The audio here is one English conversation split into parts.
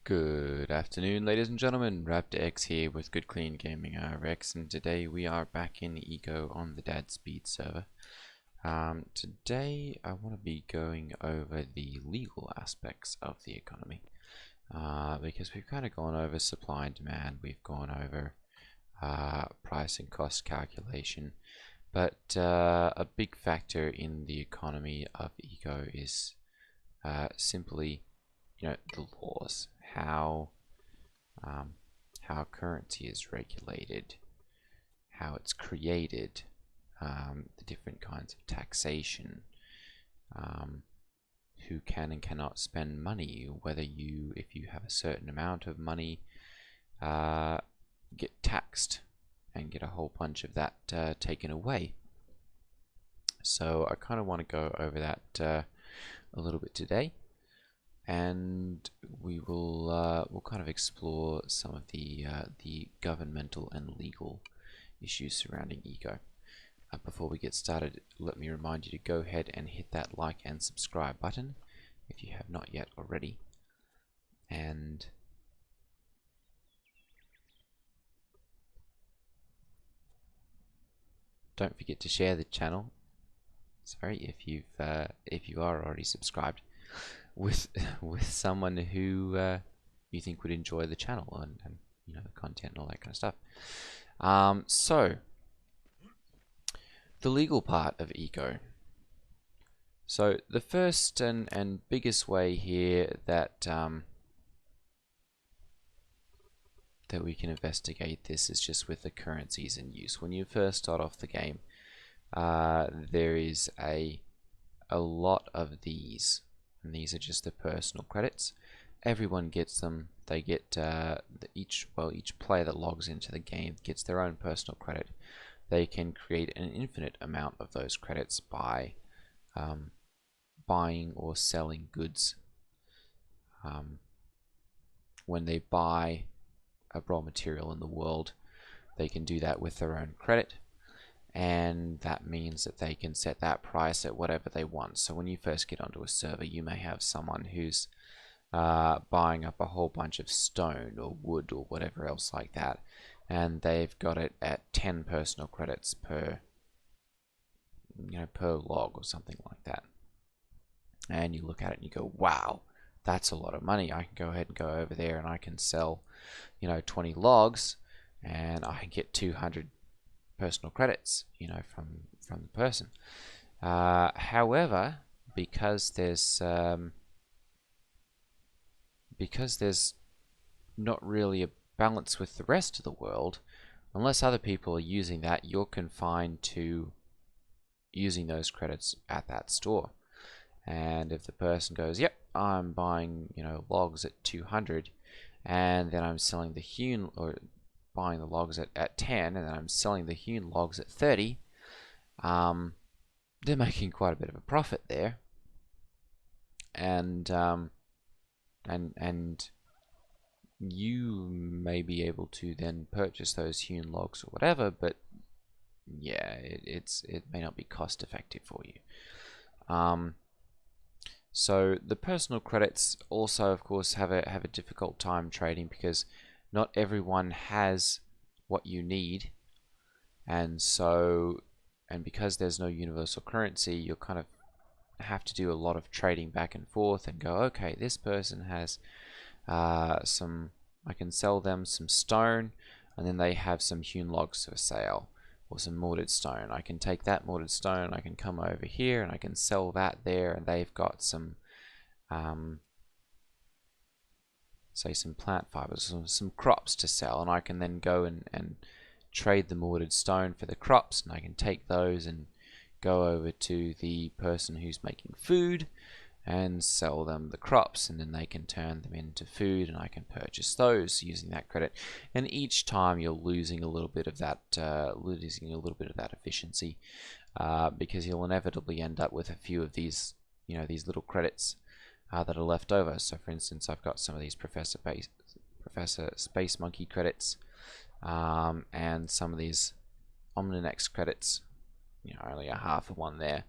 Good afternoon, ladies and gentlemen. Raptor X here with Good Clean Gaming RX, and today we are back in Ego on the Dadspeed server. Today I want to be going over the legal aspects of the economy, because we've kind of gone over supply and demand, we've gone over price and cost calculation, but a big factor in the economy of Ego is simply, the laws, how currency is regulated, how it's created, the different kinds of taxation, who can and cannot spend money, whether if you have a certain amount of money, get taxed and get a whole bunch of that taken away. So I kind of want to go over that a little bit today. And we will we'll kind of explore some of the governmental and legal issues surrounding Ego. Before we get started, let me remind you to go ahead and hit that like and subscribe button if you have not yet already. And don't forget to share the channel. Sorry, if you are already subscribed, with someone who you think would enjoy the channel and the content and all that kind of stuff. So the legal part of Ego. So the first and biggest way here that that we can investigate this is just with the currencies in use. When you first start off the game, there is a lot of these. And these are just the personal credits. Everyone gets them. They get each player that logs into the game gets their own personal credit. They can create an infinite amount of those credits by buying or selling goods. When they buy a raw material in the world, they can do that with their own credit. And that means that they can set that price at whatever they want. So when you first get onto a server, you may have someone who's buying up a whole bunch of stone or wood or whatever else like that, and they've got it at 10 personal credits per log or something like that. And you look at it and you go, wow, that's a lot of money. I can go ahead and go over there and I can sell 20 logs and I can get 200 personal credits, from the person. However, because there's not really a balance with the rest of the world, unless other people are using that, you're confined to using those credits at that store. And if the person goes, yep, I'm buying logs at 200, and then I'm selling the hewn or buying the logs at 10, and then I'm selling the hewn logs at 30, they're making quite a bit of a profit there, and you may be able to then purchase those hewn logs or whatever, but yeah, it may not be cost effective for you. So the personal credits also, of course, have a difficult time trading because not everyone has what you need, and because there's no universal currency, you'll kind of have to do a lot of trading back and forth and go, okay, this person has I can sell them some stone, and then they have some hewn logs for sale, or some mortared stone. I can take that mortared stone, I can come over here and I can sell that there, and they've got some say some plant fibers, some crops to sell, and I can then go and trade the mortared stone for the crops, and I can take those and go over to the person who's making food and sell them the crops, and then they can turn them into food, and I can purchase those using that credit. And each time you're losing a little bit of that efficiency, because you'll inevitably end up with a few of these these little credits that are left over. So for instance, I've got some of these Professor Space Monkey credits, and some of these Omninex credits, only a half of one there,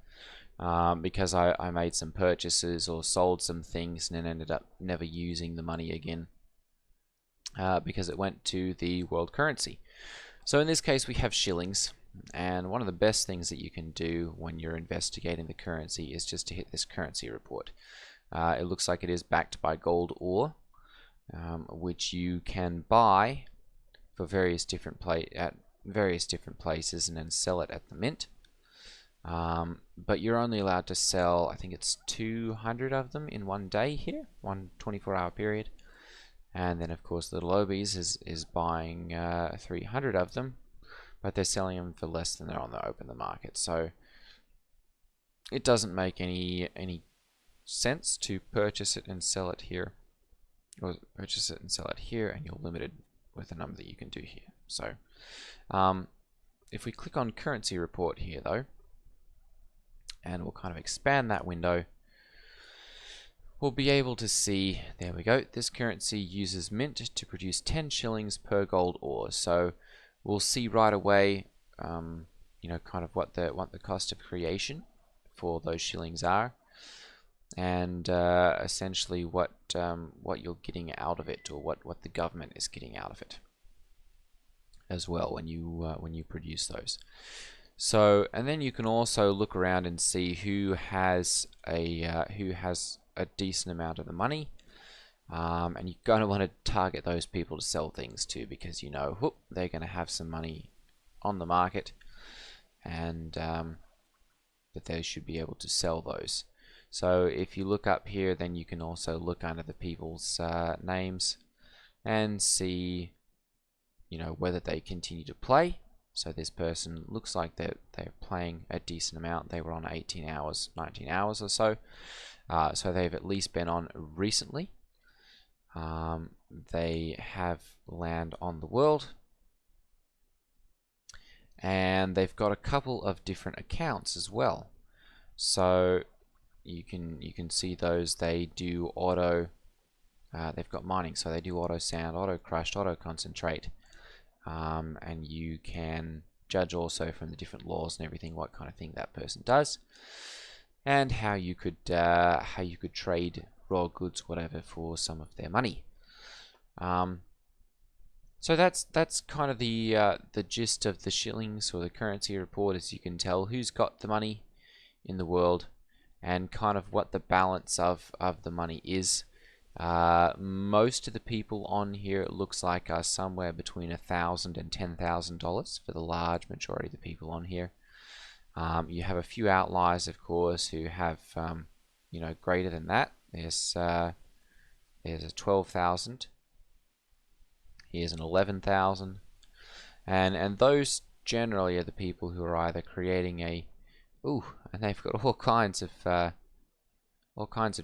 because I made some purchases or sold some things and then ended up never using the money again. because it went to the world currency. So in this case we have shillings, and one of the best things that you can do when you're investigating the currency is just to hit this currency report. It looks like it is backed by gold ore, which you can buy for at various different places and then sell it at the mint. But you're only allowed to sell, I think it's 200 of them in one day here, one 24-hour period. And then of course Little Obies is buying 300 of them, but they're selling them for less than they're on the open market. So it doesn't make any sense to purchase it and sell it here, or purchase it and sell it here, and you're limited with the number that you can do here. So if we click on currency report here though, and we'll kind of expand that window, we'll be able to see, there we go, this currency uses mint to produce 10 shillings per gold ore. So we'll see right away, you know, kind of what the cost of creation for those shillings are, and essentially what you're getting out of it, or what the government is getting out of it as well when you produce those. So, and then you can also look around and see who has a decent amount of the money, and you're going to want to target those people to sell things to, because you know, whoop, they're going to have some money on the market, and that they should be able to sell those. So if you look up here, then you can also look under the people's names and see, you know, whether they continue to play. So this person looks like they're playing a decent amount. They were on 18 hours, 19 hours or so. So they've at least been on recently. They have land on the world, and they've got a couple of different accounts as well. So you can see those. They do auto. They've got mining, so they do auto sand, auto crushed, auto concentrate. And you can judge also from the different laws and everything what kind of thing that person does, and how you could trade raw goods, whatever, for some of their money. So that's kind of the gist of the shillings, or the currency report, as you can tell who's got the money in the world and kind of what the balance of the money is. Most of the people on here, it looks like, are somewhere between $1,000 and $10,000 for the large majority of the people on here. You have a few outliers, of course, who have you know, greater than that. There's a 12,000. Here's an 11,000, and those generally are the people who are either creating and they've got all kinds of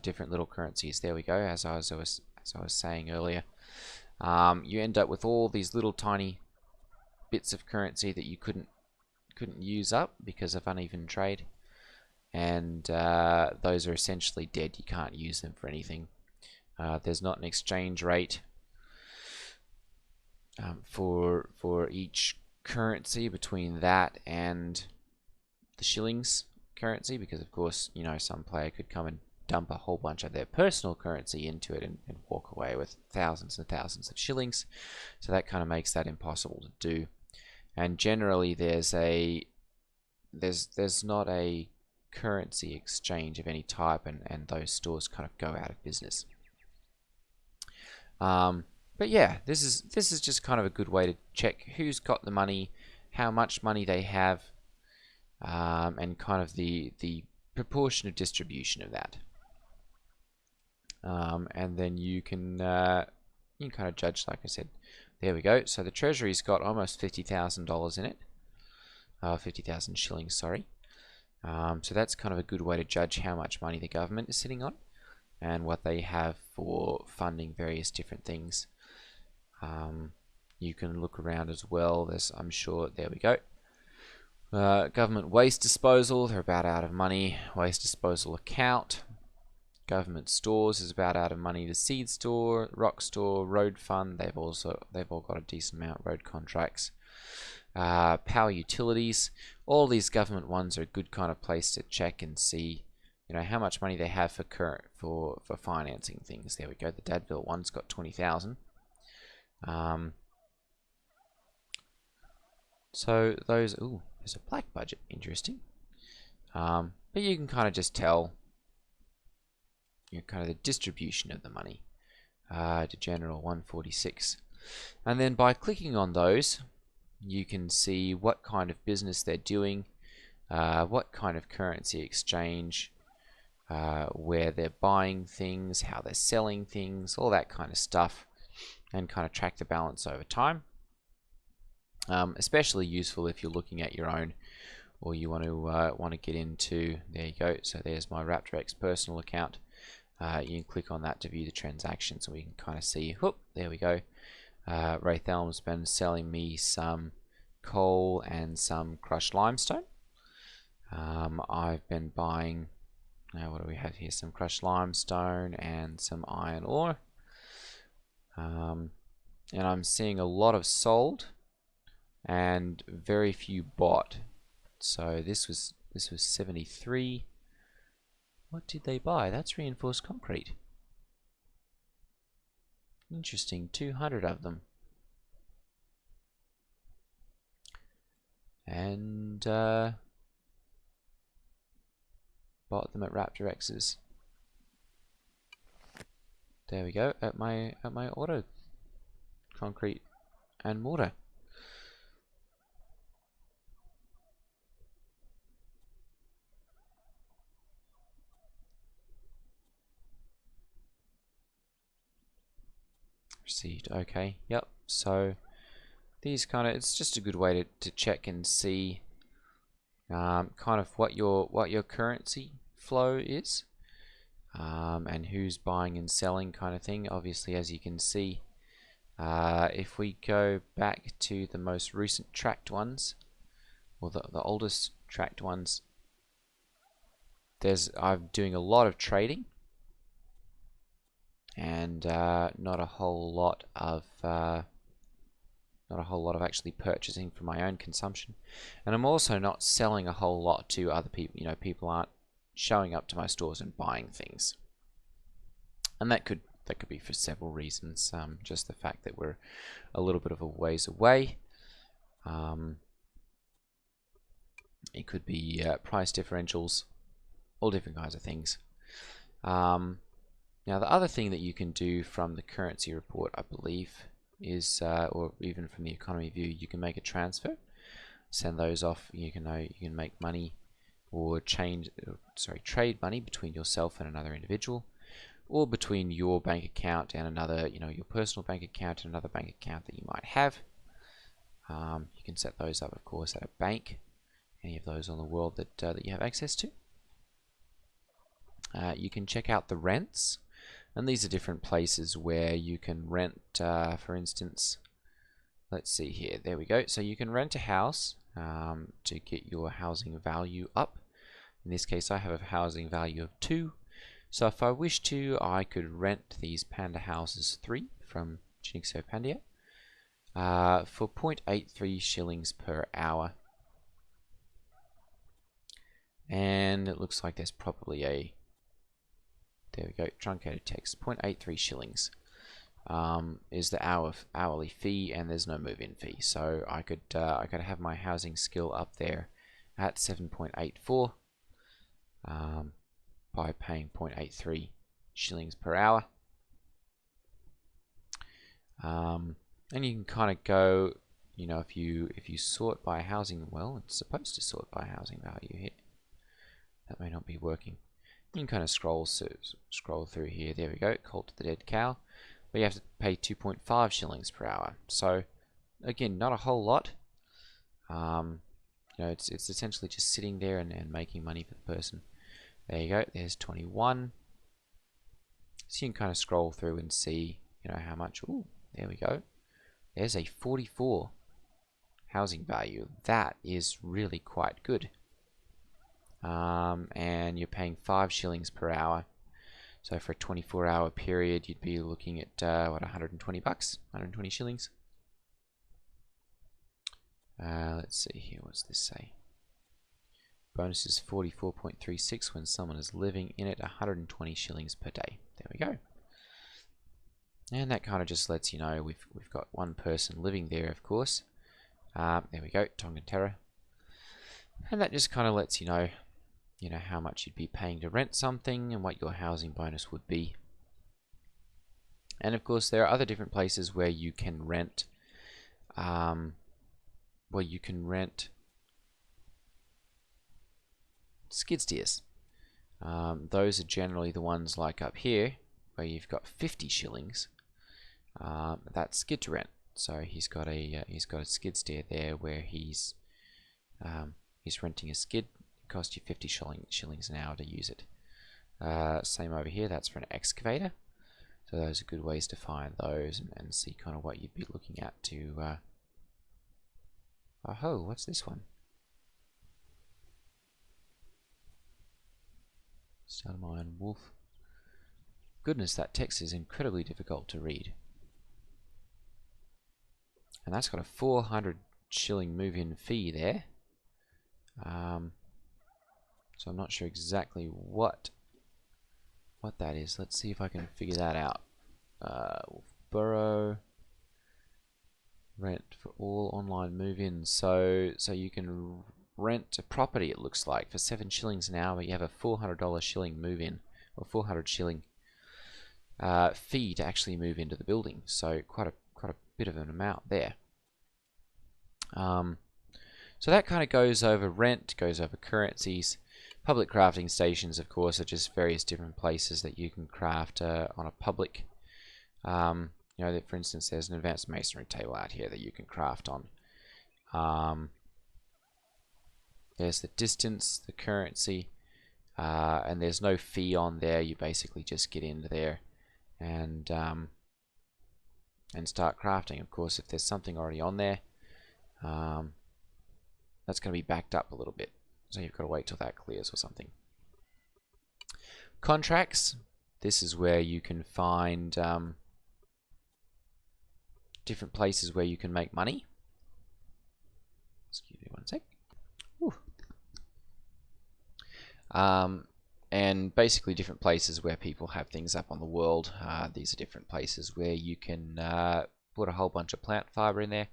different little currencies. There we go. As I was saying earlier, you end up with all these little tiny bits of currency that you couldn't use up because of uneven trade, and those are essentially dead. You can't use them for anything. There's not an exchange rate for each currency between that and the shillings currency, because of course, you know, some player could come and dump a whole bunch of their personal currency into it and walk away with thousands and thousands of shillings. So that kind of makes that impossible to do. And generally there's not a currency exchange of any type, and those stores kind of go out of business. But yeah, this is just kind of a good way to check who's got the money, how much money they have, and kind of the proportion of distribution of that. And then you can kind of judge, like I said. There we go. So the treasury's got almost $50,000 in it. 50,000 shillings, sorry. So that's kind of a good way to judge how much money the government is sitting on, and what they have for funding various different things. You can look around as well. I'm sure, there we go. Government waste disposal, they're about out of money. Waste disposal account. Government stores is about out of money. The seed store, rock store, road fund, they've all got a decent amount. Road contracts. Power utilities, all these government ones are a good kind of place to check and see, you know, how much money they have for financing things. There we go. The Dadville one's got 20,000. Um, so those, ooh, there's a black budget, interesting. But you can kind of just tell, kind of the distribution of the money. To general 146. And then by clicking on those, you can see what kind of business they're doing, what kind of currency exchange, where they're buying things, how they're selling things, all that kind of stuff, and kind of track the balance over time. Especially useful if you're looking at your own, or you want to get into. There you go. So there's my Raptor X personal account. You can click on that to view the transactions, and we can kind of see. Whoop, there we go. Ray Thelm's been selling me some coal and some crushed limestone. I've been buying, what do we have here? Some crushed limestone and some iron ore. And I'm seeing a lot of sold and very few bought. So this was 73. What did they buy? That's reinforced concrete. Interesting, 200 of them. And bought them at Raptor X's. There we go, at my auto concrete and mortar. Received, okay, yep. So these kind of, it's just a good way to check and see kind of what your currency flow is, and who's buying and selling kind of thing. Obviously, as you can see, if we go back to the most recent tracked ones, or the oldest tracked ones, I'm doing a lot of trading, and not a whole lot of actually purchasing for my own consumption. And I'm also not selling a whole lot to other people. You know, people aren't showing up to my stores and buying things, and that could be for several reasons. Just the fact that we're a little bit of a ways away. It could be price differentials, all different kinds of things. Now, the other thing that you can do from the currency report, I believe, is, or even from the economy view, you can make a transfer, send those off. You can make money or trade money between yourself and another individual, or between your bank account and another, your personal bank account and another bank account that you might have. You can set those up, of course, at a bank, any of those on the world that you have access to. You can check out the rents, and these are different places where you can rent, for instance, let's see here, there we go. So you can rent a house to get your housing value up. In this case, I have a housing value of 2. So if I wish to, I could rent these Panda Houses 3 from Chinixo Pandia for 0.83 shillings per hour. And it looks like there's probably a, there we go, truncated text, 0.83 shillings is the hourly fee, and there's no move-in fee. So I could have my housing skill up there at 7.84 by paying 0.83 shillings per hour. And you can kind of go, if you sort by housing, well, it's supposed to sort by housing value here. That may not be working. You can kind of scroll through here. There we go, Colt to the Dead Cow. But you have to pay 2.5 shillings per hour. So again, not a whole lot. It's essentially just sitting there and making money for the person. There you go. There's 21. So you can kind of scroll through and see, how much. Ooh, there we go. There's a 44 housing value. That is really quite good. And you're paying 5 shillings per hour. So for a 24-hour period, you'd be looking at what, 120 bucks, 120 shillings. Let's see here. What's this say? Bonus is 44.36 when someone is living in it. 120 shillings per day. There we go. And that kind of just lets you know we've got one person living there, of course. There we go, Tongan Terra. And that just kind of lets you know how much you'd be paying to rent something and what your housing bonus would be. And of course, there are other different places where you can rent, skid steers. Those are generally the ones like up here, where you've got 50 shillings. That's skid to rent. So he's got a skid steer there where he's renting a skid. It costs you 50 shillings an hour to use it. Same over here. That's for an excavator. So those are good ways to find those and see kind of what you'd be looking at to. Oh, what's this one? Iron Wolf. Goodness, that text is incredibly difficult to read. And that's got a 400 shilling move-in fee there. So I'm not sure exactly what that is. Let's see if I can figure that out. Wolfboro rent for all online move-ins. So you can rent a property, it looks like, for 7 shillings an hour. You have a $400 shilling move-in, or 400 shilling fee to actually move into the building. So quite a bit of an amount there. So that kind of goes over rent, goes over currencies. Public crafting stations, of course, are just various different places that you can craft on a public. That, for instance, there's an advanced masonry table out here that you can craft on. There's the distance, the currency, and there's no fee on there. You basically just get into there and start crafting. Of course, if there's something already on there, that's going to be backed up a little bit. So you've got to wait till that clears or something. Contracts. This is where you can find different places where you can make money. Excuse me one sec. And basically different places where people have things up on the world. These are different places where you can put a whole bunch of plant fiber in there.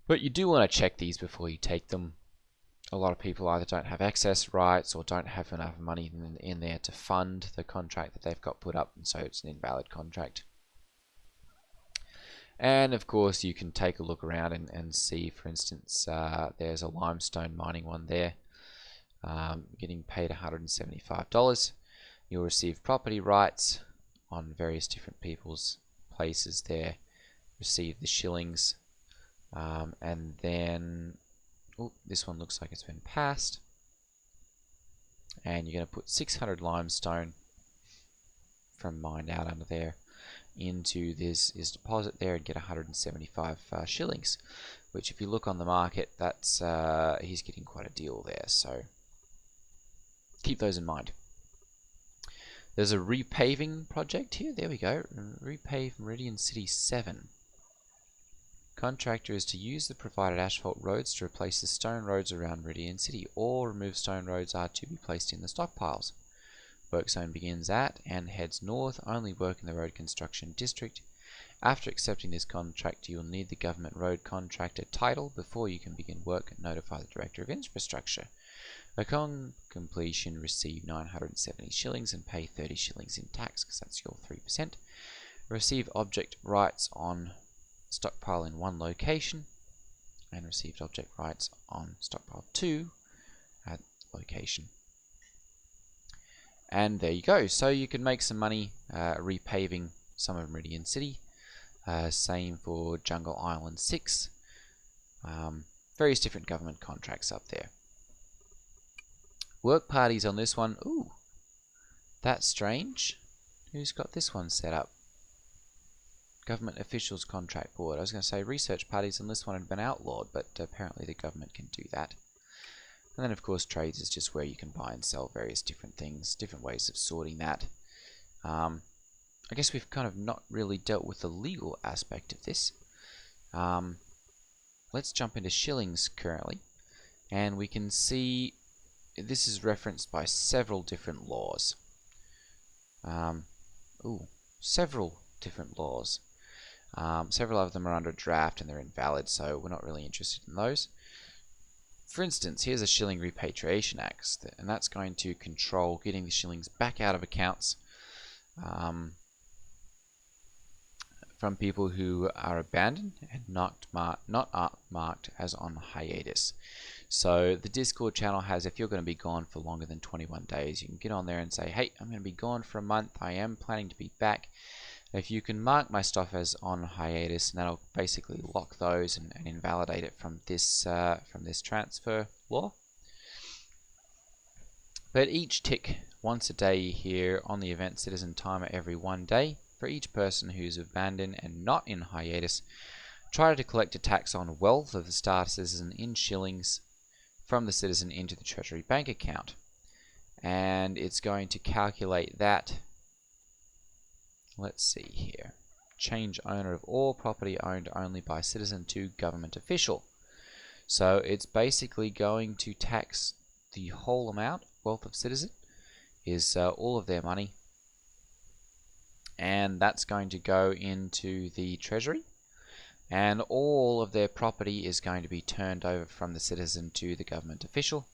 But you do want to check these before you take them. A lot of people either don't have access rights or don't have enough money in there to fund the contract that they've got put up, and so it's an invalid contract. And of course you can take a look around and see, for instance, there's a limestone mining one there, getting paid $175. You'll receive property rights on various different people's places there, receive the shillings, and then this one looks like it's been passed, and you're going to put 600 limestone from mined out under there into this deposit there and get 175 shillings, which if you look on the market, that's he's getting quite a deal there, so keep those in mind. There's a repaving project here. There we go. Repave Meridian City 7. Contractor is to use the provided asphalt roads to replace the stone roads around Meridian City. All removed stone roads are to be placed in the stockpiles. Work zone begins at and heads north. Only work in the road construction district. After accepting this contract, you will need the government road contractor title before you can begin work. Notify the Director of Infrastructure. Upon completion, receive 970 shillings and pay 30 shillings in tax, because that's your 3%. Receive object rights on stockpile in one location, and received object rights on stockpile 2 at location. And there you go. So you can make some money repaving some of Meridian City. Same for Jungle Island 6. Various different government contracts up there. Work parties on this one. Ooh, that's strange. Who's got this one set up? Government Officials Contract Board. I was going to say research parties on this one had been outlawed, but apparently the government can do that. And then of course trades is just where you can buy and sell various different things, different ways of sorting that. I guess we've kind of not really dealt with the legal aspect of this. Let's jump into shillings currently, and we can see this is referenced by several different laws. Several different laws. Several of them are under draft and they're invalid, so we're not really interested in those. For instance, here's a Shilling Repatriation Act, and that's going to control getting the shillings back out of accounts from people who are abandoned and not marked as on hiatus. So the Discord channel has, if you're going to be gone for longer than 21 days, you can get on there and say, hey, I'm going to be gone for a month, I am planning to be back. If you can mark my stuff as on hiatus, and that'll basically lock those and invalidate it from this transfer law. But each tick once a day here on the event citizen timer every 1 day for each person who's abandoned and not in hiatus. Try to collect a tax on wealth of the star citizen in shillings from the citizen into the Treasury bank account, and it's going to calculate that. Let's see here. Change owner of all property owned only by citizen to government official. So it's basically going to tax the whole amount. Wealth of citizen is all of their money, and that's going to go into the Treasury, and all of their property is going to be turned over from the citizen to the government official,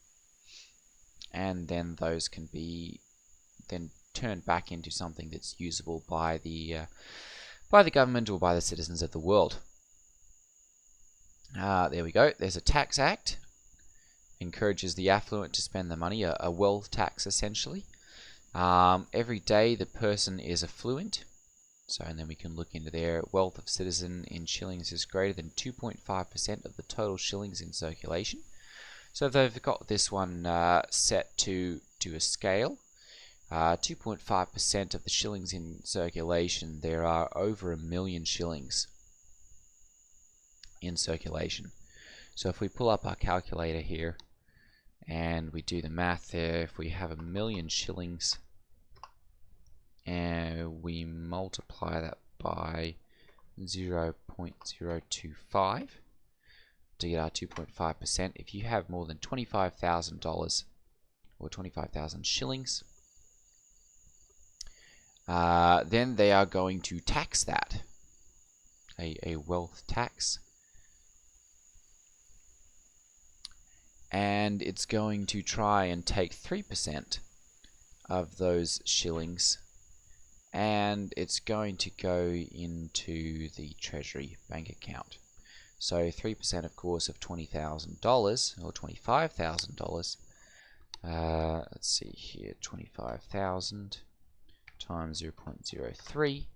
and then those can be then turned back into something that's usable by the government or by the citizens of the world. There we go. There's a tax act. Encourages the affluent to spend the money, a wealth tax essentially. Every day the person is affluent. So, and then we can look into their wealth of citizen in shillings is greater than 2.5% of the total shillings in circulation. So if they've got this one set to a scale, 2.5% of the shillings in circulation, there are over 1 million shillings in circulation. So if we pull up our calculator here and we do the math there, if we have 1 million shillings and we multiply that by 0.025 to get our 2.5%, if you have more than $25,000 or 25,000 shillings, then they are going to tax that, a wealth tax, and it's going to try and take 3% of those shillings, and it's going to go into the Treasury bank account. So 3% of course of $20,000 or $25,000, let's see here, 25,000 times 0.03,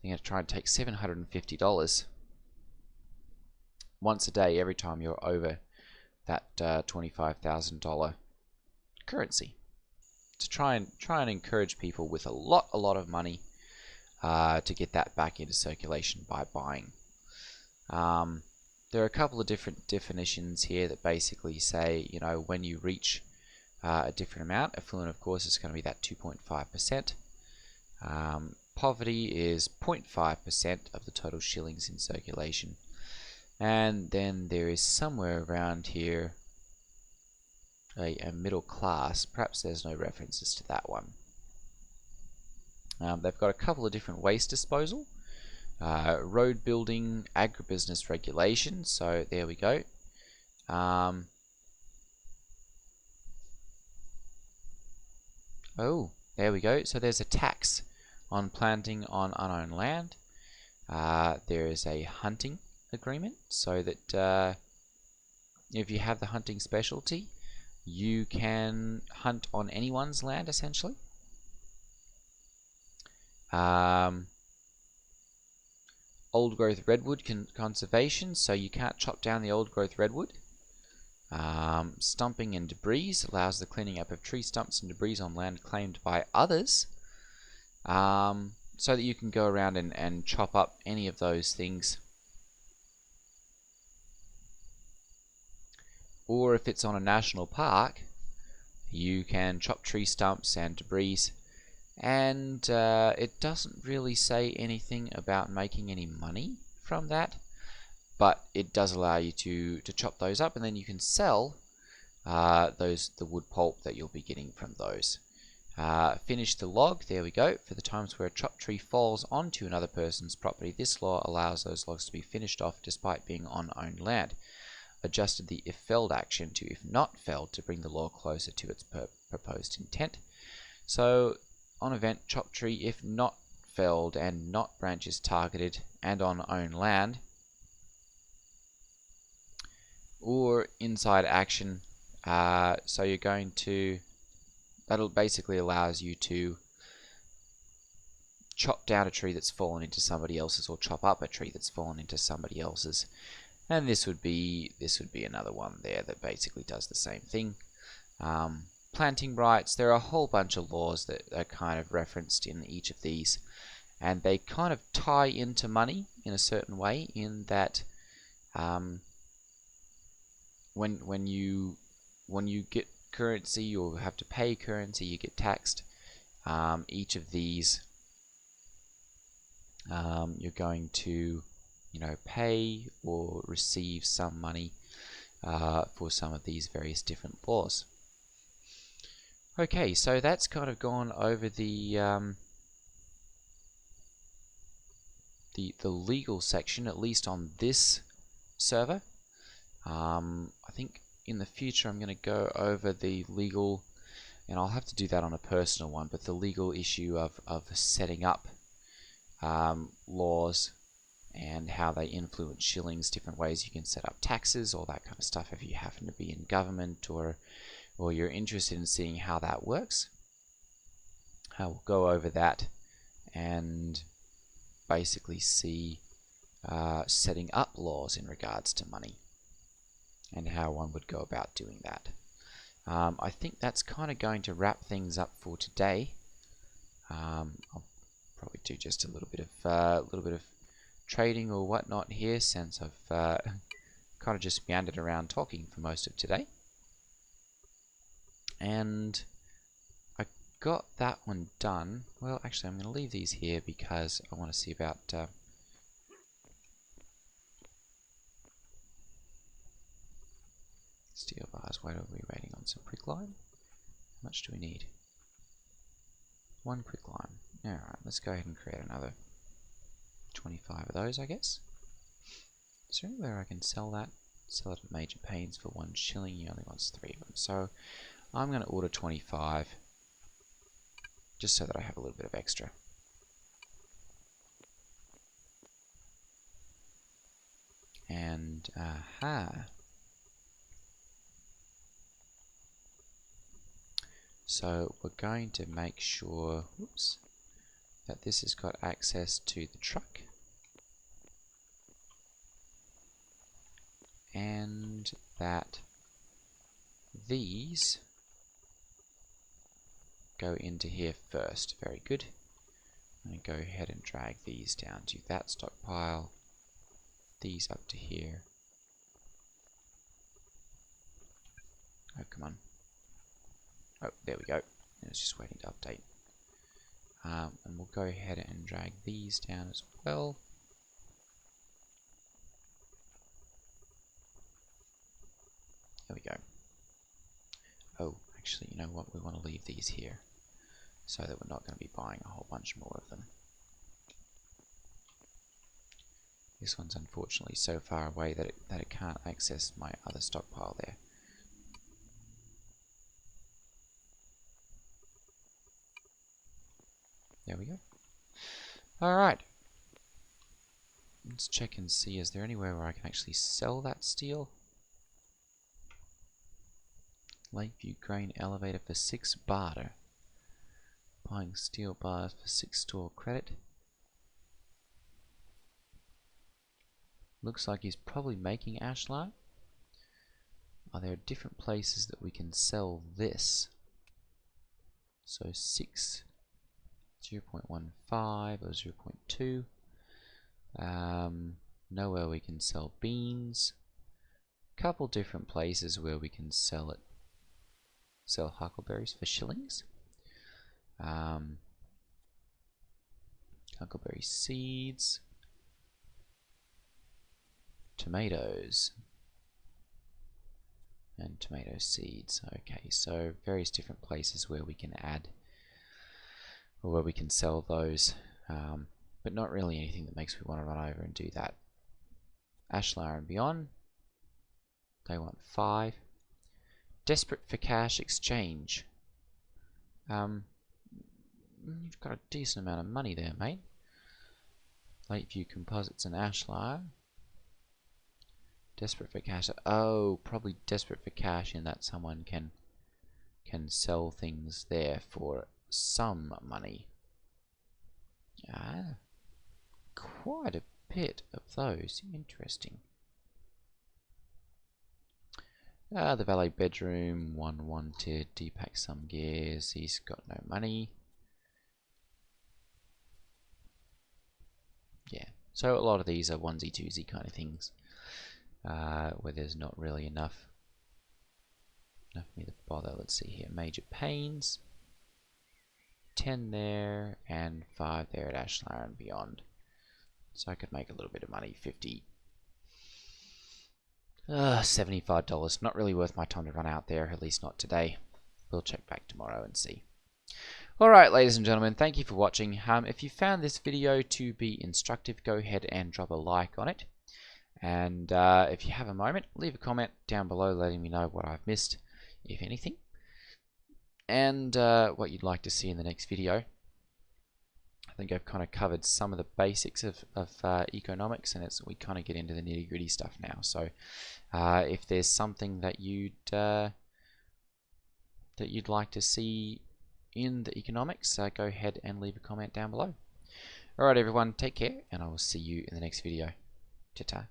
you're going to try and take $750 once a day every time you're over that $25,000 currency, to try and encourage people with a lot of money to get that back into circulation by buying. There are a couple of different definitions here that basically say, you know, when you reach a different amount, affluent of course is going to be that 2.5%. Poverty is 0.5% of the total shillings in circulation, and then there is somewhere around here a middle class. Perhaps there's no references to that one. They've got a couple of different waste disposal, road building, agribusiness regulation. So there we go. Oh, there we go. So there's a tax on planting on unowned land. There is a hunting agreement, so that if you have the hunting specialty, you can hunt on anyone's land essentially. Old growth redwood conservation, so you can't chop down the old growth redwood. Stumping and debris allows the cleaning up of tree stumps and debris on land claimed by others, so that you can go around and chop up any of those things. Or if it's on a national park, you can chop tree stumps and debris, and it doesn't really say anything about making any money from that, but it does allow you to chop those up, and then you can sell the wood pulp that you'll be getting from those. Finish the log. There we go. For the times where a chopped tree falls onto another person's property, this law allows those logs to be finished off despite being on owned land. Adjusted the if felled action to if not felled to bring the law closer to its proposed intent. So on event chopped tree if not felled and not branches targeted and on owned land, or inside action. So you're going to, that'll basically allows you to chop down a tree that's fallen into somebody else's, or chop up a tree that's fallen into somebody else's. And this would be another one there that basically does the same thing. Planting rights, there are a whole bunch of laws that are kind of referenced in each of these, and they kind of tie into money in a certain way, in that when you get currency or have to pay currency, you get taxed. Each of these you're going to pay or receive some money for some of these various different laws. Okay, so that's kind of gone over the legal section, at least on this server. I think in the future I'm going to go over the legal, and I'll have to do that on a personal one, but the legal issue of setting up laws and how they influence shillings, different ways you can set up taxes, all that kind of stuff if you happen to be in government or you're interested in seeing how that works. We'll go over that and basically see setting up laws in regards to money and how one would go about doing that. I think that's kind of going to wrap things up for today. I'll probably do just a little bit of trading or whatnot here, since I've kind of just meandered around talking for most of today. And I got that one done. Well, actually, I'm going to leave these here because I want to see about steel bars. What are we rating on? Some quick lime? How much do we need? 1 quick lime. Alright, let's go ahead and create another 25 of those, I guess. Is there anywhere I can sell that? Sell it at Major Pains for 1 shilling. He only wants 3 of them. So I'm going to order 25 just so that I have a little bit of extra. And aha. So we're going to make sure, whoops, that this has got access to the truck, and that these go into here first. Very good. I'm going to go ahead and drag these down to that stockpile, these up to here. Oh, come on. Oh, there we go. It's just waiting to update. And we'll go ahead and drag these down as well. There we go. Oh, actually, you know what? We want to leave these here so that we're not going to be buying a whole bunch more of them. This one's unfortunately so far away that it can't access my other stockpile there. There we go. Alright. Let's check and see, is there anywhere where I can actually sell that steel? Lakeview Grain Elevator for 6 barter. Buying steel bars for 6 store credit. Looks like he's probably making ashlar. Are there different places that we can sell this? So 6, 0.15 or 0.2. Nowhere we can sell beans. Couple different places where we can sell it. Sell huckleberries for shillings. Huckleberry seeds. Tomatoes. And tomato seeds. Okay, so various different places where we can add or where we can sell those, but not really anything that makes me want to run over and do that. Ashlar and Beyond, they want 5. Desperate for cash exchange. You've got a decent amount of money there, mate. Lakeview Composites and Ashlar. Desperate for cash. Oh, probably desperate for cash in that someone can sell things there for some money. Ah, quite a bit of those. Interesting. The valet bedroom, 1 wanted. Depack some gears. He's got no money. Yeah, so a lot of these are onesie twosie kind of things, where there's not really enough for me to bother. Let's see here, major pains, 10 there and 5 there at Ashlar and Beyond. So I could make a little bit of money, 50. $75. Not really worth my time to run out there, at least not today. We'll check back tomorrow and see. Alright, ladies and gentlemen, thank you for watching. If you found this video to be instructive, go ahead and drop a like on it. And if you have a moment, leave a comment down below letting me know what I've missed, if anything. And what you'd like to see in the next video. I think I've kind of covered some of the basics of economics, and we kind of get into the nitty-gritty stuff now. So if there's something that you'd like to see in the economics, go ahead and leave a comment down below. Alright everyone, take care, and I will see you in the next video. Ta-ta.